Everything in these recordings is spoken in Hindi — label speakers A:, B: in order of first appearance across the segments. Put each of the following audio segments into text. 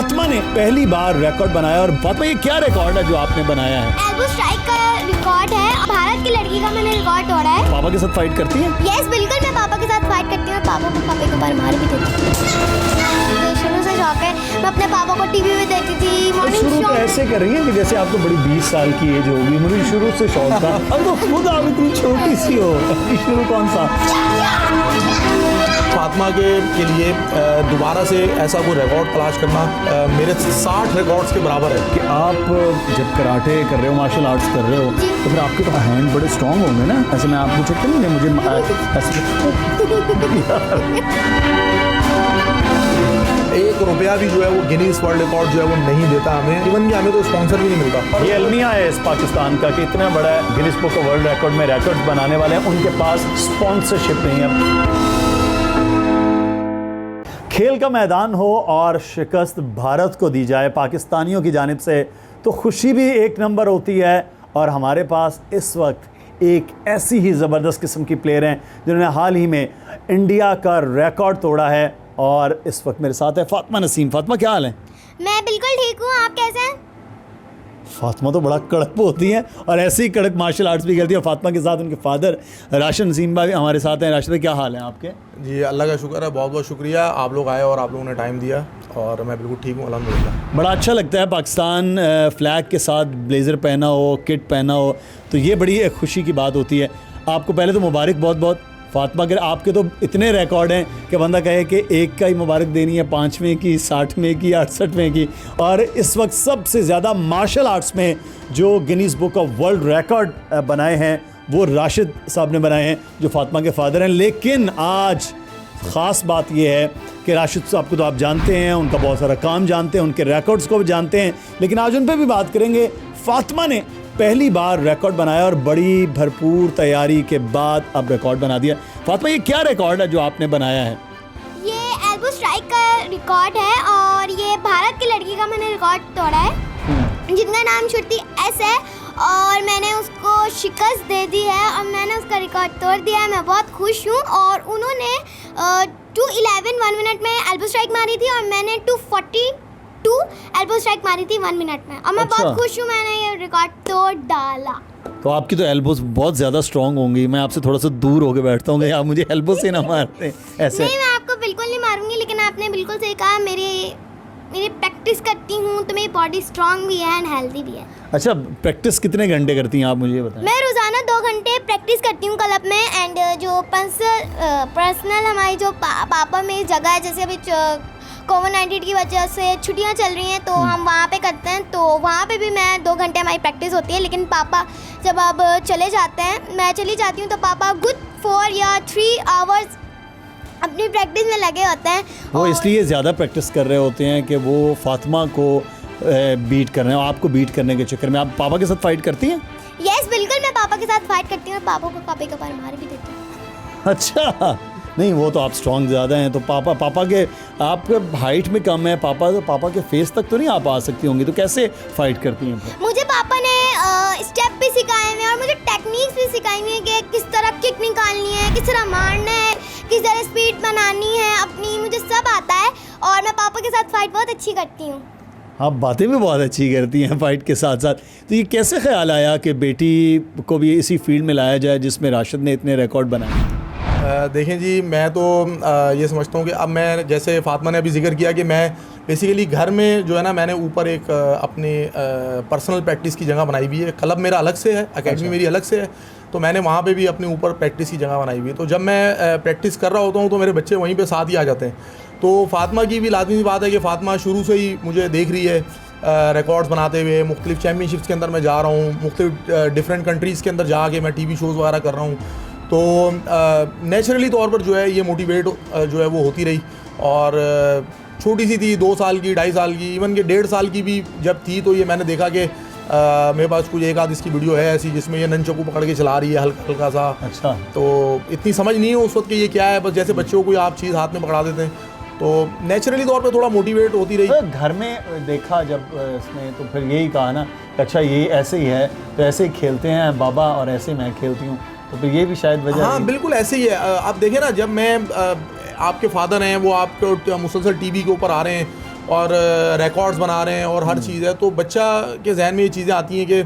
A: फातिमा ने पहली बार रिकॉर्ड बनाया। और फातिमा, ये क्या रिकॉर्ड है जो आपने बनाया है?
B: एल्बो स्ट्राइक का रिकॉर्ड है। भारत की लड़की का मैंने रिकॉर्ड तोड़ा है।
A: पापा के साथ फाइट करती हैं?
B: यस बिल्कुल, मैं पापा के साथ फाइट करती हूँ और पापा को कभी कभार मार भी देती हूँ। मुझे शुरू से शौक है। मैं अपने पापा को टीवी में देखती थी मॉर्निंग
A: शुरू
B: शो।
A: तो ऐसे कर रही है कि जैसे आपको बड़ी 20 साल की एज होगी। मुझे शुरू से शौक था। अब तो खुद आप इतनी छोटी सी हो, अभी शुरू कौन सा?
C: फातिमा के लिए दोबारा से ऐसा कोई रिकॉर्ड तलाश करना मेरे 60 रिकॉर्ड्स के बराबर है।
A: कि आप जब कराटे कर रहे हो, मार्शल आर्ट्स कर रहे हो, तो फिर आपके तो हैंड बड़े स्ट्रांग होंगे ना? ऐसे मैं आपको चेक करूँ, मुझे
C: ₹1 भी जो है वो गिनीज वर्ल्ड रिकॉर्ड जो है वो नहीं देता हमें। इवन कि हमें तो स्पॉन्सर भी नहीं मिलता।
A: ये अलमिया है इस पाकिस्तान का कि इतना बड़ा Guinness book of world record में रिकॉर्ड्स बनाने वाले हैं, उनके पास स्पॉन्सरशिप नहीं है। खेल का मैदान हो और शिकस्त भारत को दी जाए पाकिस्तानियों की जानिब से, तो खुशी भी एक नंबर होती है। और हमारे पास इस वक्त एक ऐसी ही ज़बरदस्त किस्म की प्लेयर हैं जिन्होंने हाल ही में इंडिया का रिकॉर्ड तोड़ा है। और इस वक्त मेरे साथ है फातिमा नसीम। फातिमा, क्या हाल है?
B: मैं बिल्कुल ठीक हूँ, आप कैसे हैं?
A: फातिमा तो बड़ा कड़क होती हैं और ऐसे ही कड़क मार्शल आर्ट्स भी करती है। फातिमा के साथ उनके फादर राशिद नसीम भाई हमारे साथ हैं। राशिद भाई, क्या हाल है आपके?
C: जी अल्लाह का शुक्र है, बहुत बहुत शुक्रिया, आप लोग आए और आप लोगों ने टाइम दिया और मैं बिल्कुल ठीक हूँ अल्हम्दुलिल्लाह।
A: बड़ा अच्छा लगता है पाकिस्तान फ्लैग के साथ ब्लेज़र पहना हो, किट पहना हो, तो ये बड़ी एक खुशी की बात होती है। आपको पहले तो मुबारक बहुत बहुत। फातिमा के आपके तो इतने रिकॉर्ड हैं कि बंदा कहे कि एक का ही मुबारक देनी है, 5वें की, 60वें की, 68वें की। और इस वक्त सबसे ज़्यादा मार्शल आर्ट्स में जो Guinness book of world record बनाए हैं वो राशिद साहब ने बनाए हैं, जो फातिमा के फादर हैं। लेकिन आज ख़ास बात यह है कि राशिद साहब को तो आप जानते हैं, उनका बहुत सारा काम जानते हैं, उनके रिकॉर्ड्स को भी जानते हैं, लेकिन आज उन पर भी बात करेंगे। फातिमा ने पहली बार रिकॉर्ड बनाया और बड़ी भरपूर तैयारी के बाद अब रिकॉर्ड बना दिया। फातिमा, ये क्या रिकॉर्ड है जो आपने बनाया है?
B: ये एल्बो स्ट्राइक का रिकॉर्ड है और ये भारत की लड़की का मैंने रिकॉर्ड तोड़ा है, जिनका नाम श्रुति एस है। और मैंने उसको शिकस्त दे दी है और मैंने उसका रिकॉर्ड तोड़ दिया है। मैं बहुत खुश हूँ। और उन्होंने 2:11 1 मिनट में एल्बो स्ट्राइक मारी थी और मैंने 2:42 एल्बो स्ट्राइक मारी थी 1 मिनट में। और मैं बहुत खुश हूँ, मैंने ये रिकॉर्ड तोड़ डाला।
A: तो आपकी तो एल्बोस बहुत ज़्यादा स्ट्रांग होंगी। मैं आपसे थोड़ा सा दूर होकर बैठता हूँ, आप मुझे एल्बो से ना मारते ऐसे।
B: नहीं, मैं आपको बिल्कुल नहीं मारूंगी, लेकिन आपने बिल्कुल सही कहा। मेरी प्रैक्टिस करती हूँ तो मेरी बॉडी स्ट्रांग भी है एंड हेल्दी भी है।
A: अच्छा, प्रैक्टिस कितने घंटे करती हैं आप, मुझे बताएं?
B: मैं रोज़ाना 2 घंटे प्रैक्टिस करती हूँ क्लब में। एंड जो पर्सनल हमारी जो पापा में जगह है, जैसे अभी कोविड-19 की वजह से छुट्टियाँ चल रही हैं, तो हम वहाँ पे करते हैं। तो वहाँ पे भी मैं 2 घंटे हमारी प्रैक्टिस होती है। लेकिन पापा जब अब चले जाते हैं, मैं चली जाती हूँ, तो पापा गुड 4 या 3 आवर्स अपनी प्रैक्टिस में लगे होते हैं।
A: वो इसलिए ज़्यादा प्रैक्टिस कर रहे होते हैं कि वो फातिमा को बीट कर रहे हैं, आपको बीट करने के चक्कर में। आप पापा के साथ फाइट करती हैं?
B: यस बिल्कुल, मैं पापा के साथ फाइट करती हूँ और पापा को कभी कभार मार भी देती हूँ।
A: अच्छा, नहीं वो तो आप स्ट्रांग ज़्यादा हैं, तो पापा के आपके हाइट में कम है। पापा के फेस तक तो नहीं आप आ सकती होंगी, तो कैसे फाइट करती हैं?
B: मुझे पापा ने स्टेप भी सिखाए हुए हैं और मुझे टेक्निक्स भी सिखाई हुई है कि किस तरह किक निकालनी है, किस तरह मारना है, किस तरह स्पीड बनानी है अपनी, मुझे सब आता है। और मैं पापा के साथ फाइट बहुत अच्छी करती हूँ।
A: आप बातें भी बहुत अच्छी करती हैं फाइट के साथ साथ। तो ये कैसे ख्याल आया कि बेटी को भी इसी फील्ड में लाया जाए जिसमें राशिद ने इतने रिकॉर्ड बनाए?
C: देखें जी, मैं तो ये समझता हूँ कि अब मैं, जैसे फातिमा ने अभी जिक्र किया कि मैं बेसिकली घर में जो है ना, मैंने ऊपर एक अपनी पर्सनल प्रैक्टिस की जगह बनाई हुई है। क्लब मेरा अलग से है, एकेडमी मेरी अलग से है, तो मैंने वहाँ पे भी अपने ऊपर प्रैक्टिस की जगह बनाई हुई है। तो जब मैं प्रैक्टिस कर रहा होता हूँ तो मेरे बच्चे वहीं पे साथ ही आ जाते हैं। तो फातिमा की भी लाजमी सी बात है कि फातिमा शुरू से ही मुझे देख रही है रिकॉर्ड्स बनाते हुए। मुख्तलिफ चैम्पियनशिप्स के अंदर मैं जा रहा हूँ, मुख्तलिफ डिफरेंट कंट्रीज़ के अंदर जाके मैं टीवी शोज़ वगैरह कर रहा हूँ। तो नेचुरली तौर पर जो है ये मोटिवेट जो है वो होती रही। और छोटी सी थी, 2 साल की, 2.5 साल की, इवन कि 1.5 साल की भी जब थी, तो ये मैंने देखा कि मेरे पास कुछ एक आध इसकी वीडियो है ऐसी जिसमें ये ननचकू पकड़ के चला रही है हल्का हल्का सा।
A: अच्छा, तो
C: इतनी समझ नहीं है उस वक्त कि ये क्या है, बस जैसे बच्चों को आप चीज़ हाथ में पकड़ा देते हैं, तो नेचुरली तौर पे थोड़ा मोटिवेट होती रही।
A: तो घर में देखा जब इसने, तो फिर यही कहा ना कि अच्छा ये ऐसे ही है, तो ऐसे ही खेलते हैं बाबा और ऐसे मैं खेलती हूँ, तो फिर ये भी शायद वजह।
C: हाँ बिल्कुल ऐसे ही है। आप देखें ना, जब मैं आपके फादर हैं, वो आपको मुसलसल टीवी के ऊपर आ रहे हैं और रिकॉर्ड्स बना रहे हैं और हर चीज़ है, तो बच्चा के जहन में ये चीज़ें आती हैं कि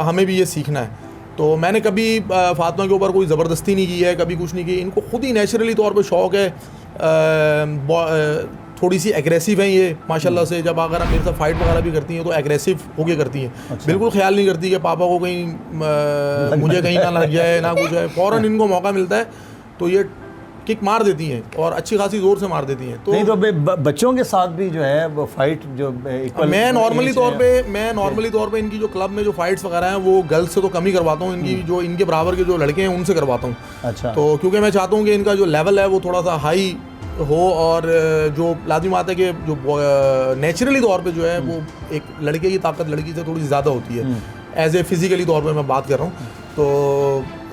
C: हमें भी ये सीखना है। तो मैंने कभी फातिमा के ऊपर कोई ज़बरदस्ती नहीं की है, कभी कुछ नहीं की, इनको खुद ही नेचुरली तौर पे शौक़ है। थोड़ी सी एग्रेसिव हैं ये माशाल्लाह से, जब अगर मेरे साथ फाइट वगैरह भी करती हैं तो एग्रेसिव होके करती हैं।
A: अच्छा।
C: बिल्कुल ख्याल नहीं करती कि पापा को कहीं मुझे कहीं ना लग जाए ना कुछ है, फ़ौरन इनको मौका मिलता है तो ये किक मार देती हैं और अच्छी खासी ज़ोर से मार देती हैं। तो
A: नहीं तो बच्चों के साथ भी जो है वो फाइट जो इक्वल,
C: मैं नॉर्मली तौर पे इनकी जो क्लब में जो फाइट्स वगैरह हैं वो गर्ल्स से तो कम ही करवाता हूँ, इनकी जो इनके बराबर के जो लड़के हैं उनसे करवाता हूँ।
A: अच्छा।
C: तो क्योंकि मैं चाहता हूँ कि इनका जो लेवल है वो थोड़ा सा हाई हो, और जो लाजिम बात है कि जो नेचुरली तौर पे जो है वो एक लड़के की ताकत लड़की से थोड़ी ज़्यादा होती है, एज ए फिज़िकली तौर पे मैं बात कर रहा हूँ। तो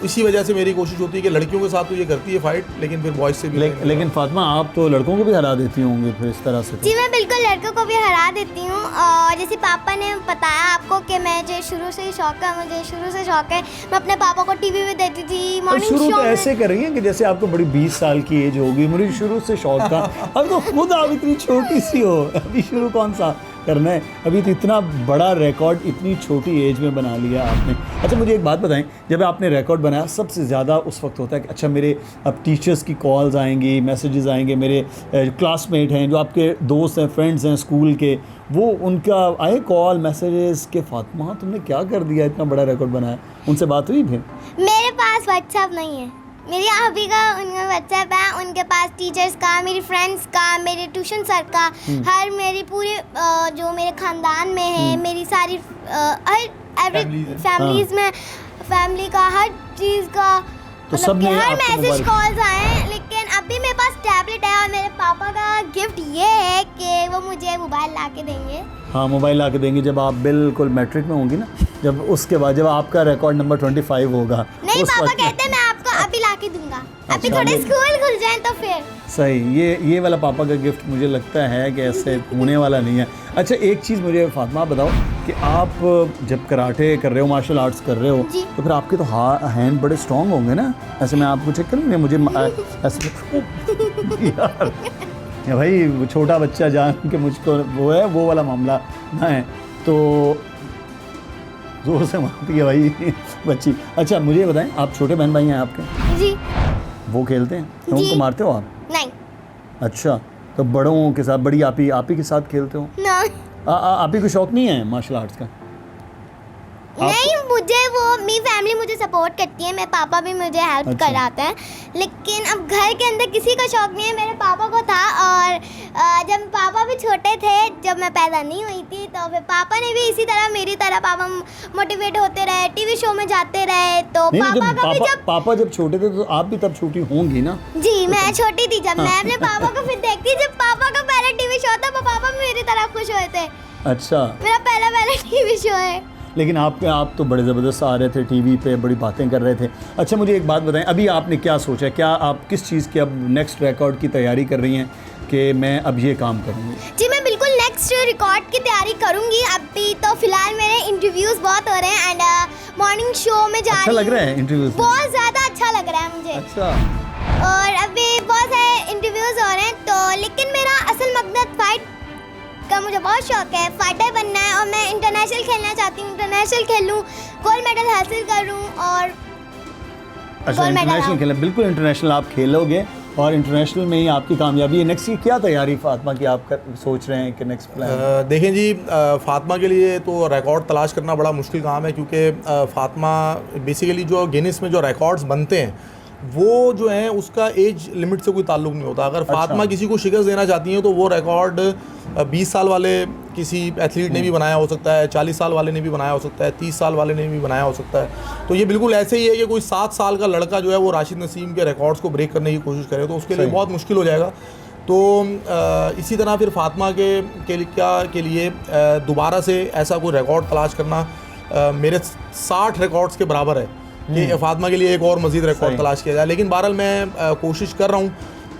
C: इसी वजह से मेरी कोशिश होती है कि लड़कियों के साथ तो ये करती है फाइट, लेकिन फिर बॉयज़ से भी।
A: लेकिन फातिमा आप तो लड़कों को भी हरा देती होंगी फिर इस तरह से?
B: जी मैं बिल्कुल लड़कों को भी हरा देती हूँ, और जैसे पापा ने बताया आपको कि मुझे शुरू से ही शौक है, मैं अपने पापा को टीवी में देती थी मॉर्निंग
A: शुरू
B: शो
A: तो
B: में।
A: ऐसे कर रही हैं कि जैसे आपको बड़ी 20 साल की एज होगी, मुझे शुरू से शौक था। अब तो खुद आप इतनी छोटी सी हो, अभी शुरू कौन सा करना है? अभी तो इतना बड़ा रिकॉर्ड इतनी छोटी एज में बना लिया आपने। अच्छा मुझे एक बात बताएं, जब आपने रिकॉर्ड बनाया सबसे ज़्यादा उस वक्त होता है कि अच्छा मेरे अब टीचर्स की कॉल्स आएंगी, मैसेजेस आएंगे, मेरे क्लासमेट हैं जो आपके दोस्त हैं, फ्रेंड्स हैं स्कूल के, वो उनका आए कॉल मैसेजेस कि फातिमा तुमने क्या कर दिया, इतना बड़ा रिकॉर्ड बनाया? उनसे बात हुई फिर?
B: मेरे पास व्हाट्सएप नहीं है, मेरी अभी का उनका व्हाट्सएप है, उनके पास टीचर्स का, मेरी फ्रेंड्स का, मेरे ट्यूशन सर का, हर मेरी पूरी जो मेरे ख़ानदान में है, मेरी सारी फैमिलीज़ में फैमिली का हर चीज़ का,
A: तो सब
B: मतलब कि
A: ने
B: हर
A: आपको
B: मैसेज
A: मोबाइल-
B: कॉल्स आए हैं। लेकिन अभी मेरे पास टैबलेट है और मेरे पापा का गिफ्ट ये है कि वो मुझे मोबाइल ला के देंगे।
A: हाँ मोबाइल ला के देंगे जब आप बिल्कुल मैट्रिक में होंगी ना, जब उसके बाद जब आपका रिकॉर्ड नंबर 25 होगा।
B: नहीं
A: उस
B: पापा
A: वक्त में-
B: कहते हैं मैं आपको अभी ला के दूंगा, अभी
A: अच्छा,
B: थोड़े
A: लेकिन-
B: स्कूल खुल जाएं तो फिर।
A: सही, ये वाला पापा का गिफ्ट मुझे लगता है कि ऐसे होने वाला नहीं है। अच्छा एक चीज़ मुझे फातिमा बताओ कि आप जब कराटे कर रहे हो, मार्शल आर्ट्स कर रहे हो,
B: जी।
A: तो फिर आपके तो हैंड बड़े स्ट्रॉन्ग होंगे ना? ऐसे मैं आपको चेक करूँ, मुझे ऐसे यार या भाई वो छोटा बच्चा जान के मुझको वो है, वो वाला मामला ना है तो ज़ोर से मारती है भाई बच्ची। अच्छा मुझे ये बताएं, आप छोटे बहन भाई हैं आपके?
B: जी
A: वो खेलते हैं तो
B: जी।
A: उनको मारते हो आप?
B: नहीं
A: अच्छा तो बड़ों के साथ, बड़ी आप ही के साथ खेलते हो?
B: ना
A: आप ही को शौक नहीं है मार्शल आर्ट्स का?
B: नहीं, मुझे वो मेरी फैमिली मुझे सपोर्ट करती है, मेरे पापा भी मुझे हेल्प
A: अच्छा।
B: कराते हैं, लेकिन अब घर के अंदर किसी को शौक नहीं है। मेरे पापा को था, और जब पापा भी छोटे थे, जब मैं पैदा नहीं हुई थी, तो फिर पापा ने भी इसी तरह मेरी तरह पापा मोटिवेट होते रहे, टीवी शो में जाते रहे। तो
A: नहीं,
B: पापा का भी
A: पापा जब छोटे थे तो आप भी तब छोटी होंगी ना?
B: जी मैं छोटी थी जब मैं अपने पापा को फिर देखती, जब पापा का पहला टीवी शो था, वो पापा भी मेरी तरह खुश हुए थे।
A: अच्छा
B: मेरा पहला टीवी शो है।
A: लेकिन आप तो बड़े ज़बरदस्त आ रहे थे टीवी पे, बड़ी बातें कर रहे थे। अच्छा मुझे एक बात बताएं, अभी आपने क्या सोचा, क्या आप किस चीज़ की अब नेक्स्ट रिकॉर्ड की तैयारी कर रही हैं कि मैं अब ये काम करूँगी?
B: जी मैं बिल्कुल नेक्स्ट रिकॉर्ड की तैयारी करूंगी। अभी तो फिलहाल मेरे इंटरव्यूज़ बहुत हो रहे हैं, एंड मॉर्निंग शो में जा
A: अच्छा
B: रही
A: लग रहा है इंटरव्यूज़ में?
B: बहुत ज़्यादा अच्छा लग रहा है मुझे।
A: अच्छा
B: और अभी बहुत सारे इंटरव्यूज़ हो रहे हैं, तो लेकिन मेरा असल मकसद फाइट का मुझे बहुत शौक है, फाइटर बनना है, और मैं इंटरनेशनल खेलना चाहती हूँ, इंटरनेशनल खेलूँ, गोल्ड मेडल हासिल करूँ। और
A: अच्छा इंटरनेशनल खेलें, बिल्कुल इंटरनेशनल आप खेलोगे और इंटरनेशनल में ही आपकी कामयाबी है। नेक्स्ट की क्या तैयारी फातिमा की आप सोच रहे हैं कि नेक्स्ट प्लान?
C: देखें जी, फातिमा के लिए तो रिकॉर्ड तलाश करना बड़ा मुश्किल काम है, क्योंकि फातिमा बेसिकली जो गिनीज में जो रिकॉर्ड्स बनते हैं वो जो है उसका एज लिमिट से कोई ताल्लुक नहीं होता। अगर फातिमा किसी को शिकस्त देना चाहती हैं तो वो रिकॉर्ड 20 साल वाले किसी एथलीट ने भी बनाया हो सकता है, 40 साल वाले ने भी बनाया हो सकता है, 30 साल वाले ने भी बनाया हो सकता है। तो ये बिल्कुल ऐसे ही है कि कोई 7 साल का लड़का जो है वो राशिद नसीम के रिकॉर्ड्स को ब्रेक करने की कोशिश करे तो उसके लिए बहुत मुश्किल हो जाएगा। तो इसी तरह फिर फातिमा के लिए दोबारा से ऐसा कोई रिकॉर्ड तलाश करना मेरे 60 रिकॉर्ड्स के बराबर है कि फातिमा के लिए एक और मज़ीद रिकॉर्ड तलाश किया जाए। लेकिन बहरहाल मैं कोशिश कर रहा हूँ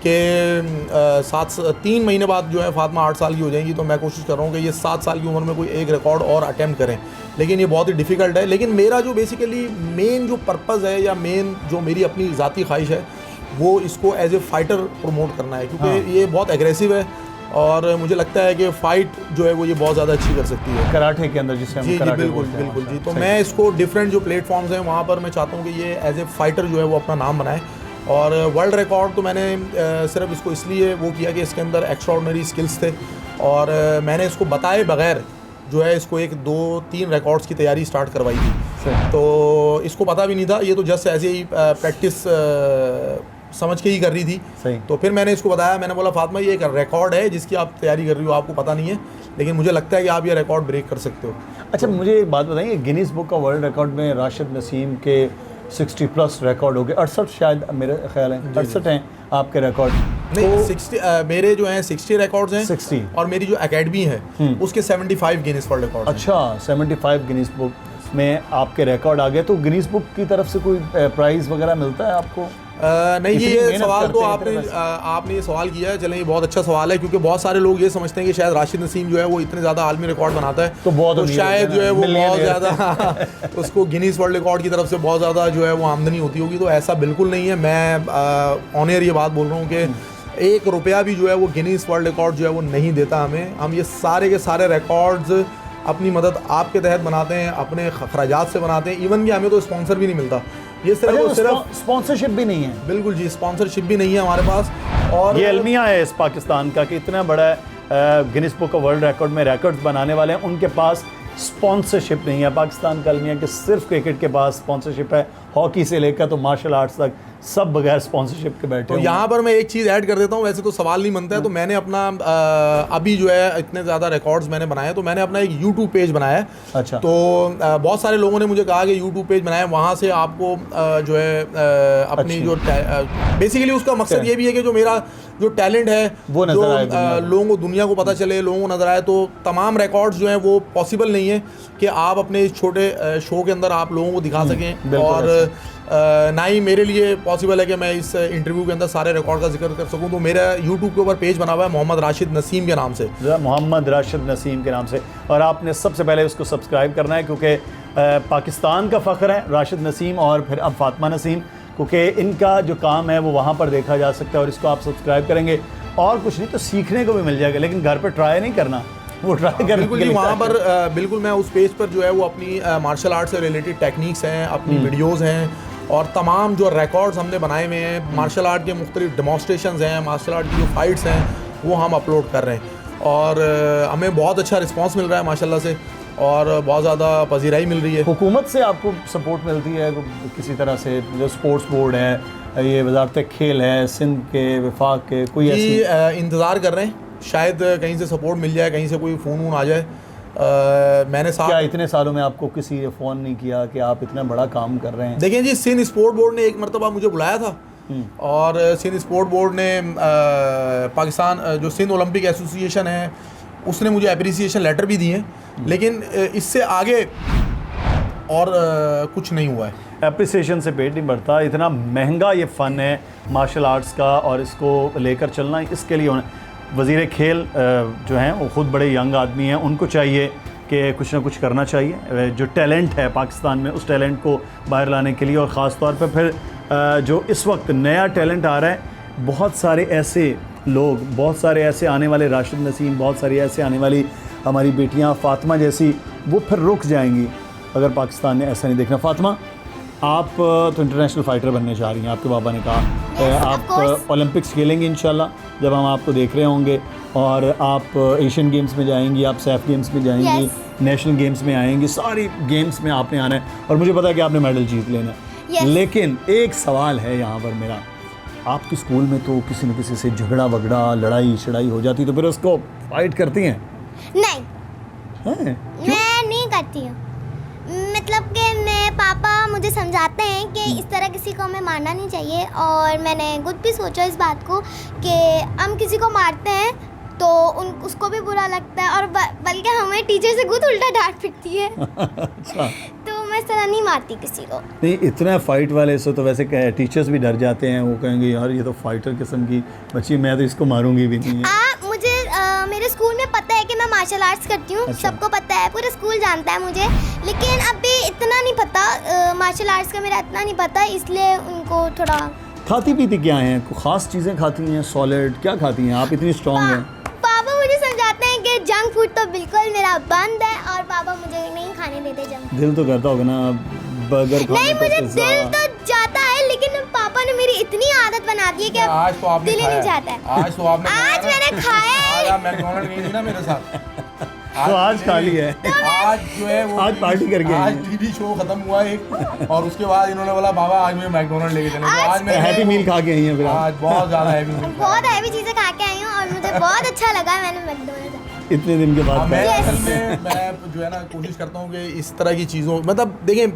C: कि 3 महीने बाद जो है फातिमा 8 साल की हो जाएंगी, तो मैं कोशिश कर रहा हूँ कि ये 7 साल की उम्र में कोई एक रिकॉर्ड और अटैम्प्ट करें। लेकिन ये बहुत ही डिफ़िकल्ट है। लेकिन मेरा जो बेसिकली मेन जो पर्पज़ है या मेन जो मेरी अपनी ज़ाती ख्वाहिश है वो इसको एज ए फाइटर प्रमोट करना है, क्योंकि ये बहुत एग्रेसिव है और मुझे लगता है कि फ़ाइट जो है वो ये बहुत ज़्यादा अच्छी कर सकती है
A: कराटे के अंदर जिसे हम
C: जी
A: कराटे
C: बिल्कुल
A: बोलते हैं।
C: बिल्कुल जी। तो
A: सही।
C: मैं इसको डिफरेंट जो प्लेटफॉर्म्स हैं वहाँ पर मैं चाहता हूँ कि ये एज ए फाइटर जो है वो अपना नाम बनाए। और वर्ल्ड रिकॉर्ड तो मैंने सिर्फ इसको इसलिए वो किया कि इसके अंदर एक्स्ट्राऑर्डिनरी स्किल्स थे, और मैंने इसको बताए बगैर जो है इसको 1-2-3 रिकॉर्ड्स की तैयारी स्टार्ट करवाई थी।
A: सही।
C: तो इसको पता भी नहीं था, ये तो जस्ट ऐसे ही प्रैक्टिस समझ के ही कर रही थी।
A: सही।
C: तो फिर मैंने इसको बताया, मैंने बोला फातिमा ये एक रिकॉर्ड है जिसकी आप तैयारी कर रही हो, आपको पता नहीं है, लेकिन मुझे लगता है कि आप ये रिकॉर्ड ब्रेक कर सकते हो।
A: अच्छा, मुझे एक बात बताइए, गिनीज बुक का वर्ल्ड रिकॉर्ड में राशिद नसीम के 60+ रिकॉर्ड हो गए, 68 शायद मेरे ख्याल है, 68 हैं आपके रिकॉर्ड।
C: नहीं 60 मेरे जो हैं 60 रिकॉर्ड्स हैं
A: 60
C: और मेरी जो एकेडमी है उसके 75 गिनीज वर्ल्ड रिकॉर्ड।
A: अच्छा, 75 गिनीज बुक में आपके रिकॉर्ड आ गए। तो गिनीज बुक की तरफ से कोई प्राइज़ वगैरह मिलता है आपको?
C: नहीं,
A: इतनी
C: ये
A: मेहनत
C: सवाल तो
A: करते हैं
C: आपने ये सवाल किया है, चलें ये बहुत अच्छा सवाल है, क्योंकि बहुत सारे लोग ये समझते हैं कि शायद राशिद नसीम जो है वो इतने ज़्यादा आलमी रिकॉर्ड बनाता है
A: तो बहुत अमीर
C: शायद
A: होते
C: जो
A: हैं
C: है
A: ना,
C: वो बहुत
A: millionaire।
C: ज़्यादा उसको गिनीज वर्ल्ड रिकॉर्ड की तरफ से बहुत ज़्यादा जो है वो आमदनी होती होगी। तो ऐसा बिल्कुल नहीं है। मैं ऑन एयर ये बात बोल रहा हूँ कि 1 रुपया भी जो है वो गिनीज वर्ल्ड रिकॉर्ड जो है वो नहीं देता हमें। हम ये सारे के सारे रिकॉर्ड्स अपनी मदद आपके तहत बनाते हैं, अपने खराजात से बनाते हैं। इवन कि हमें तो स्पॉन्सर भी नहीं मिलता, ये सिर्फ और सिर्फ
A: स्पॉन्सरशिप भी नहीं है।
C: बिल्कुल जी, स्पॉन्सरशिप भी नहीं है हमारे पास। और
A: ये अलमिया है इस पाकिस्तान का कि इतना बड़ा Guinness book of world record में रिकॉर्ड्स बनाने वाले हैं, उनके पास स्पॉन्सरशिप नहीं है। पाकिस्तान का अलमिया कि सिर्फ क्रिकेट के पास स्पॉन्सरशिप है, हॉकी से लेकर तो मार्शल आर्ट्स तक सब बगैर स्पॉन्सरशिप के बैठे
C: तो
A: हुए हैं।
C: यहाँ पर मैं एक चीज़ ऐड कर देता हूँ, वैसे तो सवाल नहीं बनता है। तो मैंने अपना अभी जो है इतने ज़्यादा रिकॉर्ड्स मैंने बनाए, तो मैंने अपना एक यूट्यूब पेज बनाया है।
A: अच्छा।
C: तो बहुत सारे लोगों ने मुझे कहा कि यूट्यूब पेज बनाया, वहाँ से आपको जो है अपनी जो बेसिकली उसका मकसद ये भी है कि जो मेरा जो टैलेंट है
A: वो नजर आए दुनिया
C: जो लोगों को, दुनिया को पता चले, लोगों को नज़र आए। तो तमाम रिकॉर्ड्स जो हैं वो पॉसिबल नहीं है कि आप अपने इस छोटे शो के अंदर आप लोगों को दिखा सकें, और ना ही मेरे लिए पॉसिबल है कि मैं इस इंटरव्यू के अंदर सारे रिकॉर्ड का जिक्र कर सकूं। तो मेरा यूट्यूब के ऊपर पेज बना हुआ है मोहम्मद राशिद नसीम के नाम से,
A: मोहम्मद राशिद नसीम के नाम से, और आपने सबसे पहले उसको सब्सक्राइब करना है, क्योंकि पाकिस्तान का फ़ख्र है राशिद नसीम और फिर अब फातिमा नसीम, क्योंकि इनका जो काम है वो वहाँ पर देखा जा सकता है। और इसको आप सब्सक्राइब करेंगे और कुछ नहीं तो सीखने को भी मिल जाएगा, लेकिन घर पर ट्राई नहीं करना, वो ट्राई करने
C: बिल्कुल
A: के
C: जी।
A: लिए
C: वहाँ पर बिल्कुल मैं उस पेज पर जो है वो अपनी मार्शल आर्ट से रिलेटेड टेक्निक्स हैं, अपनी वीडियोस हैं, और तमाम जो रिकॉर्ड्स हमने बनाए हुए हैं, मार्शल आर्ट के मुख्तलिफ डेमोस्ट्रेशंस हैं, मार्शल आर्ट की जो फाइट्स हैं वो हम अपलोड कर रहे हैं। और हमें बहुत अच्छा रिस्पांस मिल रहा है माशाल्लाह से, और बहुत ज़्यादा पजीराई मिल रही है।
A: हुकूमत से आपको सपोर्ट मिलती है किसी तरह से? जो स्पोर्ट्स बोर्ड है, ये वजारत खेल है, सिंध के वफाक के, कोई
C: जी
A: ऐसी?
C: इंतज़ार कर रहे हैं, शायद कहीं से सपोर्ट मिल जाए, कहीं से कोई फ़ोन आ जाए। मैंने
A: क्या इतने सालों में आपको किसी ने फ़ोन नहीं किया कि आप इतना बड़ा काम कर रहे हैं?
C: देखें जी, सिंध स्पोर्ट बोर्ड ने एक मरतबा मुझे बुलाया था, और सिंध स्पोर्ट बोर्ड ने पाकिस्तान जो सिंध ओलंपिक एसोसिएशन है उसने मुझे अप्रिसिएशन लेटर भी दिए, लेकिन इससे आगे और कुछ नहीं हुआ है।
A: अप्रिसिएशन से पेट नहीं बढ़ता, इतना महंगा ये फ़न है मार्शल आर्ट्स का, और इसको लेकर चलना इसके लिए होना। वज़ीर खेल जो हैं वो ख़ुद बड़े यंग आदमी हैं, उनको चाहिए कि कुछ ना कुछ करना चाहिए। जो टैलेंट है पाकिस्तान में उस टैलेंट को बाहर लाने के लिए, और ख़ास तौर पर फिर जो इस वक्त नया टैलेंट आ रहा है, बहुत सारे ऐसे लोग, बहुत सारे ऐसे आने वाले राशिद नसीम, बहुत सारी ऐसे आने वाली हमारी बेटियां फातिमा जैसी, वो फिर रुक जाएंगी अगर पाकिस्तान ने ऐसा नहीं देखना। फातिमा, आप तो इंटरनेशनल फ़ाइटर बनने जा रही हैं, आपके बाबा ने कहा आप ओलंपिक्स खेलेंगे इंशाल्लाह, जब हम आपको देख रहे होंगे, और आप एशियन गेम्स में जाएंगी, आप सैफ गेम्स में जाएंगी, नेशनल गेम्स में आएंगी, सारी गेम्स में आपने आना है, और मुझे पता है कि आपने मेडल जीत लेना है। लेकिन एक सवाल है यहाँ पर मेरा, आपके स्कूल में तो किसी न किसी से झगड़ा वगड़ा, लड़ाई शड़ाई हो जाती, तो फिर उसको फाइट करती हैं?
B: नहीं,
A: हैं?
B: मैं नहीं करती हूँ। मतलब कि मैं पापा मुझे समझाते हैं कि इस तरह किसी को हमें मारना नहीं चाहिए, और मैंने खुद भी सोचा इस बात को कि हम किसी को मारते हैं तो उसको भी बुरा लगता है, और बल्कि हमें टीचर से खुद उल्टा डांट पिटती है।
A: अच्छा।
B: तो मैं इस तरह नहीं मारती किसी को।
A: नहीं, इतना फ़ाइट वाले से तो वैसे टीचर्स भी डर जाते हैं, वो कहेंगे यार ये तो फाइटर किस्म की बच्ची, मैं तो इसको मारूंगी भी नहीं है।
B: मुझे मेरे स्कूल में पता है कि मैं मार्शल आर्ट्स करती हूँ। अच्छा। सबको पता है, पूरा स्कूल जानता है मुझे, लेकिन अभी इतना नहीं पता मार्शल आर्ट्स का, मेरा इतना नहीं पता, इसलिए उनको थोड़ा। खाती
A: पीती क्या हैं? ख़ास चीज़ें खाती हैं, सॉलिड क्या खाती हैं? आप इतनी स्ट्रॉन्ग हैं।
B: पापा कि जंक फूड तो बिल्कुल मेरा बंद है और पापा मुझे नहीं खाने देते जंक।
A: दिल तो करता होगा ना बर्गर खाने
B: नहीं,
A: को,
B: मुझे
A: पिज़्ज़ा।
B: दिल तो जाता है, लेकिन पापा ने मेरी इतनी आदत बना दी है कि
C: आज तो आपने
B: दिल ही
C: खाया
B: नहीं जाता है।
C: आज तो आपने
B: आज मैंने खाया है।
C: आज आप मैकडॉनल्ड गई थी ना मेरे साथ,
A: तो आज खा लिया है।
C: आज जो है वो
A: आज पार्टी करके
C: आज
A: आई हैं।
C: टीवी शो खत्म हुआ एक, और उसके बाद इन्होंने बोला बाबा आज मुझे मैकडॉनल्ड लेके चले, तो आज मैं
A: हैप्पी मील खा के आई हैं फिर आप।
C: आज बहुत ज्यादा हैवी मील
B: बहुत हैवी चीजें खा के आई हूँ और मुझे बहुत अच्छा लगा। मैंने मैकडॉनल्ड्स
A: इतने दिन के बाद
C: मैं
A: खाया।
C: असल में मैं जो है ना कोशिश करता हूँ कि इस तरह की चीज़ों, मतलब देखें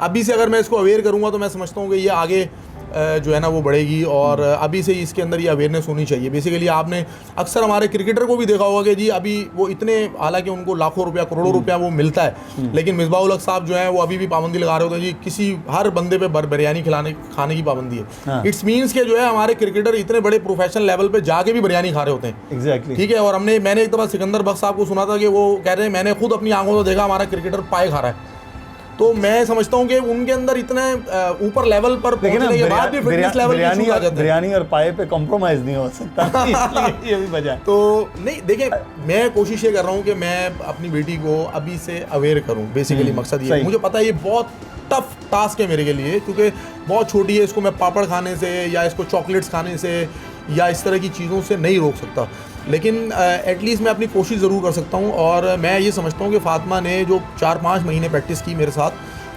C: अभी से अगर मैं इसको अवेयर करूँगा तो मैं समझता हूँ कि ये आगे जो है ना वो बढ़ेगी, और अभी से इसके अंदर ये अवेयरनेस होनी चाहिए। बेसिकली आपने अक्सर हमारे क्रिकेटर को भी देखा होगा कि जी अभी वो इतने, हालांकि उनको लाखों रुपया करोड़ों रुपया वो मिलता है, लेकिन मिसबाह उल हक साहब जो है वो अभी भी पाबंदी लगा रहे होते हैं जी, किसी हर बंदे पे बिरयानी खाने की पाबंदी है।
A: हाँ।
C: इट्स मीन्स के जो है हमारे क्रिकेटर इतने बड़े प्रोफेशनल लेवल पे जाके भी बिरयानी खा रहे होते हैं।
A: एग्जैक्टली।
C: ठीक है, और मैंने एक दफ़ा सिकंदर बख्श साहब को सुना था कि वो कह रहे हैं मैंने खुद अपनी आंखों से देखा हमारा क्रिकेटर पाए खा रहा है। तो मैं समझता हूँ कि उनके अंदर इतने ऊपर लेवल पर पहुंचने के बाद भी फिटनेस लेवल
A: बिरयानी
C: आ जाता है।
A: बिरयानी और पाए पे कॉम्प्रोमाइज नहीं हो सकता, इसलिए ये भी वजह है।
C: तो नहीं देखिए, मैं कोशिश ये कर रहा हूँ कि मैं अपनी बेटी को अभी से अवेयर करूँ। बेसिकली मकसद ये है,
A: सही।
C: मुझे पता है ये बहुत टफ टास्क है मेरे के लिए, क्योंकि बहुत छोटी है, इसको मैं पापड़ खाने से या इसको चॉकलेट्स खाने से या इस तरह की चीज़ों से नहीं रोक सकता, लेकिन एटलीस्ट मैं अपनी कोशिश ज़रूर कर सकता हूँ। और मैं ये समझता हूँ कि फ़ातिमा ने जो 4-5 महीने प्रैक्टिस की मेरे साथ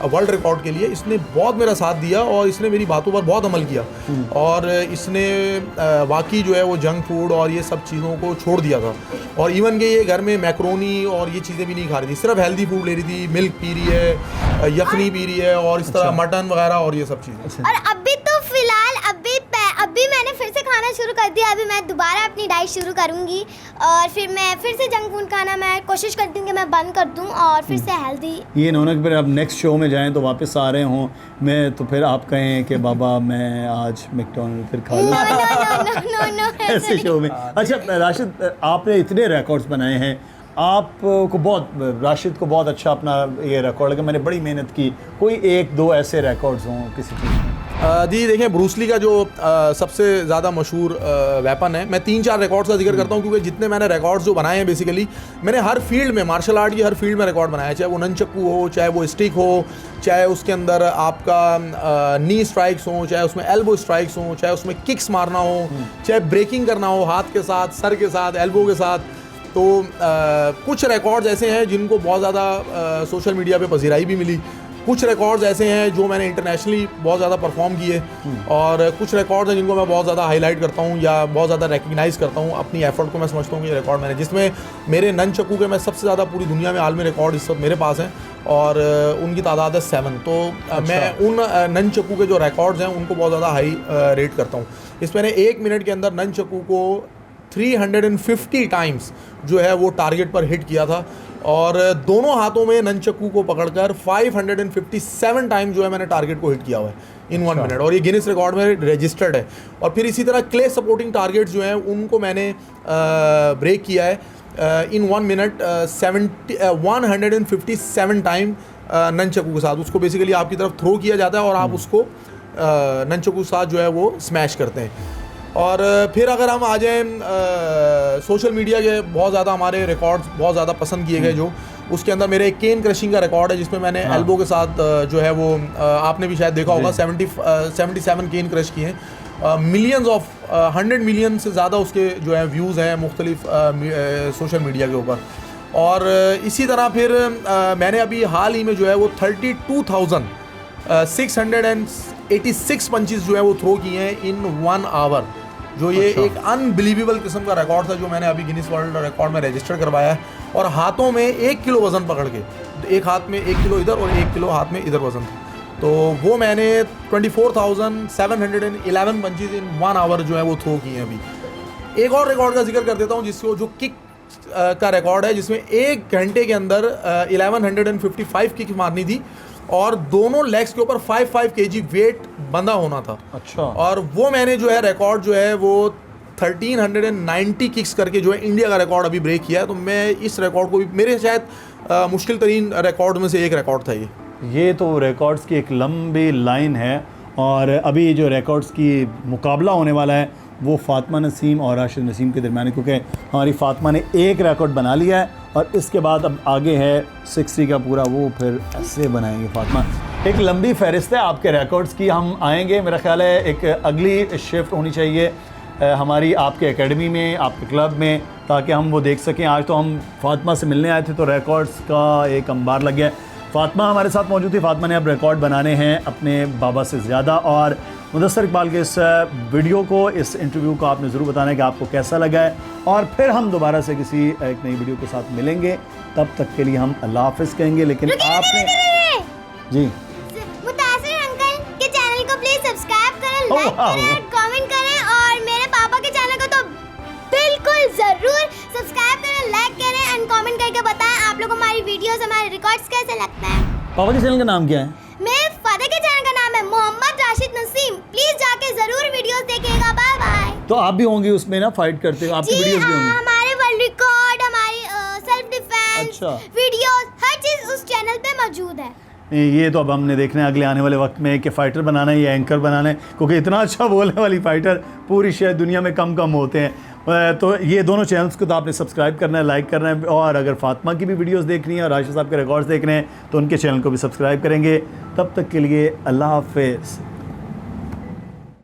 C: वर्ल्ड रिकॉर्ड के लिए, इसने बहुत मेरा साथ दिया और इसने मेरी बातों पर बहुत अमल किया, और इसने वाकई जो है वो जंक फूड और ये सब चीज़ों को छोड़ दिया था। और इवन कि ये घर में मैक्रोनी और ये चीज़ें भी नहीं खा रही थी, सिर्फ हेल्दी फूड ले रही थी, मिल्क पी रही है, यखनी पी रही है, और इस तरह मटन वगैरह और ये सब चीज़ें।
B: और अभी तो फिलहाल अभी मैंने फिर से खाना शुरू कर दिया। अभी मैं दोबारा अपनी डाइट शुरू करूंगी और फिर मैं फिर से जंक फूड खाना मैं कोशिश करती हूँ कि मैं बंद कर दूँ और फिर से हेल्दी।
A: ये इन्होंने फिर अब नेक्स्ट शो में जाएं तो वापस आ रहे हों मैं, तो फिर आप कहें कि बाबा मैं आज मैकडॉनल्ड फिर खा लूँ
B: नो
A: ऐसे शो में। अच्छा राशिद, आपने इतने रिकॉर्ड्स बनाए हैं, आपको बहुत, राशिद को बहुत अच्छा अपना ये रिकॉर्ड लगा, मैंने बड़ी मेहनत की, कोई 1-2 ऐसे रिकॉर्ड्स हों किसी चीज़ में?
C: जी देखें, ब्रूसली का जो सबसे ज़्यादा मशहूर वेपन है, मैं 3-4 रिकॉर्ड्स का जिक्र करता हूँ, क्योंकि जितने मैंने रिकॉर्ड्स जो बनाए हैं बेसिकली मैंने हर फील्ड में, मार्शल आर्ट की हर फील्ड में रिकॉर्ड बनाया है, चाहे वो ननचक्कू हो, चाहे वो स्टिक हो, चाहे उसके अंदर आपका नी स्ट्राइक्स हो, चाहे उसमें एल्बो स्ट्राइक्स हो, चाहे उसमें किक्स मारना हो, चाहे ब्रेकिंग करना हो हाथ के साथ, सर के साथ, एल्बो के साथ। तो कुछ रिकॉर्ड्स ऐसे हैं जिनको बहुत ज़्यादा सोशल मीडिया पे पजीराई भी मिली, कुछ रिकॉर्ड्स ऐसे हैं जो मैंने इंटरनेशनली बहुत ज़्यादा परफॉर्म किए, और कुछ रिकॉर्ड्स हैं जिनको मैं बहुत ज़्यादा हाईलाइट करता हूँ या बहुत ज़्यादा रिकग्नाइज़ करता हूँ अपनी एफर्ट को। मैं समझता हूँ कि ये रिकॉर्ड मैंने, जिसमें मेरे ननचक्कू के मैं सबसे ज़्यादा पूरी दुनिया में आलमी रिकॉर्ड इस वक्त मेरे पास हैं, और उनकी तादाद है 7। तो मैं उन ननचक्कू के जो रिकॉर्ड्स हैं उनको बहुत ज़्यादा हाई रेट करता हूँ। इस मैंने 1 मिनट के अंदर ननचक्कू को 350 टाइम्स जो है वो टारगेट पर हिट किया था, और दोनों हाथों में ननचक्कू को पकड़कर 557 टाइम जो है मैंने टारगेट को हिट किया हुआ है इन 1 मिनट, और ये गिनीज रिकॉर्ड में रजिस्टर्ड है। और फिर इसी तरह क्ले सपोर्टिंग टारगेट्स जो हैं उनको मैंने ब्रेक किया है इन 1 मिनट 157 टाइम ननचक्कू के साथ। उसको बेसिकली आपकी तरफ थ्रो किया जाता है और आप उसको ननचक्कू के साथ जो है वो स्मैश करते हैं। और फिर अगर हम आ जाएं सोशल मीडिया के बहुत ज़्यादा हमारे रिकॉर्ड्स बहुत ज़्यादा पसंद किए गए, जो उसके अंदर मेरे एक केन क्रशिंग का रिकॉर्ड है, जिसमें मैंने एल्बो के साथ जो है वो आपने भी शायद देखा होगा 77 केन क्रश किए हैं। मिलियंस ऑफ 100 मिलियन से ज़्यादा उसके जो है व्यूज़ हैं मुख्तलिफ सोशल मीडिया के ऊपर। और इसी तरह फिर मैंने अभी हाल ही में जो है वो 32,686 पंचेस जो है वो थ्रो किए हैं इन 1 आवर, जो ये एक अनबिलीवेबल किस्म का रिकॉर्ड था जो मैंने अभी गिनीज वर्ल्ड रिकॉर्ड में रजिस्टर करवाया है। और हाथों में 1 किलो वज़न पकड़ के, एक हाथ में 1 किलो इधर और 1 किलो हाथ में इधर वज़न था, तो वो मैंने 24,711 पंचेस इन 1 आवर जो है वो थ्रो किए हैं अभी। एक और रिकॉर्ड का जिक्र कर देता हूँ, जिसको जो किक का रिकॉर्ड है, जिसमें 1 घंटे के अंदर 1155 किक मारनी थी और दोनों लेग्स के ऊपर 5 kg वेट बंधा होना था।
A: अच्छा।
C: और वो मैंने जो है रिकॉर्ड जो है वो 1390 किक्स करके जो है इंडिया का रिकॉर्ड अभी ब्रेक किया है। तो मैं इस रिकॉर्ड को भी, मेरे शायद मुश्किल तरीन रिकॉर्ड में से एक रिकॉर्ड था ये
A: तो रिकॉर्ड्स की एक लंबी लाइन है, और अभी जो रिकॉर्ड्स की मुकाबला होने वाला है वो फ़ातिमा नसीम और राशिद नसीम के दरमियान है, क्योंकि हमारी फ़ातिमा ने एक रिकॉर्ड बना लिया है और इसके बाद अब आगे है 60 का पूरा, वो फिर ऐसे बनाएंगे फ़ातिमा। एक लंबी फहरिस्त है आपके रिकॉर्ड्स की, हम आएंगे। मेरा ख्याल है एक अगली शिफ्ट होनी चाहिए हमारी आपके एकेडमी में, आपके क्लब में, ताकि हम वो देख सकें। आज तो हम फ़ातिमा से मिलने आए थे तो रिकॉर्ड्स का एक अंबार लग गया। फ़ातिमा हमारे साथ मौजूद थी। फ़ातिमा ने अब रिकॉर्ड बनाने हैं अपने बाबा से ज़्यादा। और मुदस्सर इकबाल के इस वीडियो को, इस इंटरव्यू को आपने ज़रूर बताना है कि आपको कैसा लगा है, और फिर हम दोबारा से किसी एक नई वीडियो के साथ मिलेंगे। तब तक के लिए हम अल्लाह हाफ़िज़ कहेंगे। लेकिन आपने जी
B: मुतासिर अंकल के चैनल को प्लीज सब्सक्राइब करें, लाइक करें, कमेंट करें, और मेरे पापा के चैनल को तो बिल्कुल जरूर सब्सक्राइब करें, लाइक करें एंड कमेंट करके बताएं आप लोगों को हमारी वीडियोस, हमारे रिकॉर्ड्स कैसे लगते हैं।
A: पापा के चैनल का नाम क्या है?
B: मेरे फादर के चैनल का नाम है मोहम्मद राशिद नसीम। प्लीज जाके जरूर वीडियोस देखिएगा। Bye bye.
A: तो आप भी होंगे उसमें ना, फाइट करते हो, आपकी
B: जी
A: वीडियोस भी
B: हाँ,
A: होंगी?
B: हमारे वर्ल्ड रिकॉर्ड, हमारी सेल्फ डिफेंस
A: अच्छा।
B: वीडियोस, हर चीज उस चैनल पे मौजूद है।
A: ये तो अब हमने देखना है अगले आने वाले वक्त में कि फ़ाइटर बनाना है या एंकर बनाना है, क्योंकि इतना अच्छा बोलने वाली फ़ाइटर पूरी शायद दुनिया में कम होते हैं। तो ये दोनों चैनल्स को तो आपने सब्सक्राइब करना है, लाइक करना है, और अगर फ़ातिमा की भी वीडियोस देखनी है और राशिद साहब के रिकॉर्ड्स देखने हैं तो उनके चैनल को भी सब्सक्राइब करेंगे। तब तक के लिए अल्लाह हाफ़िज़।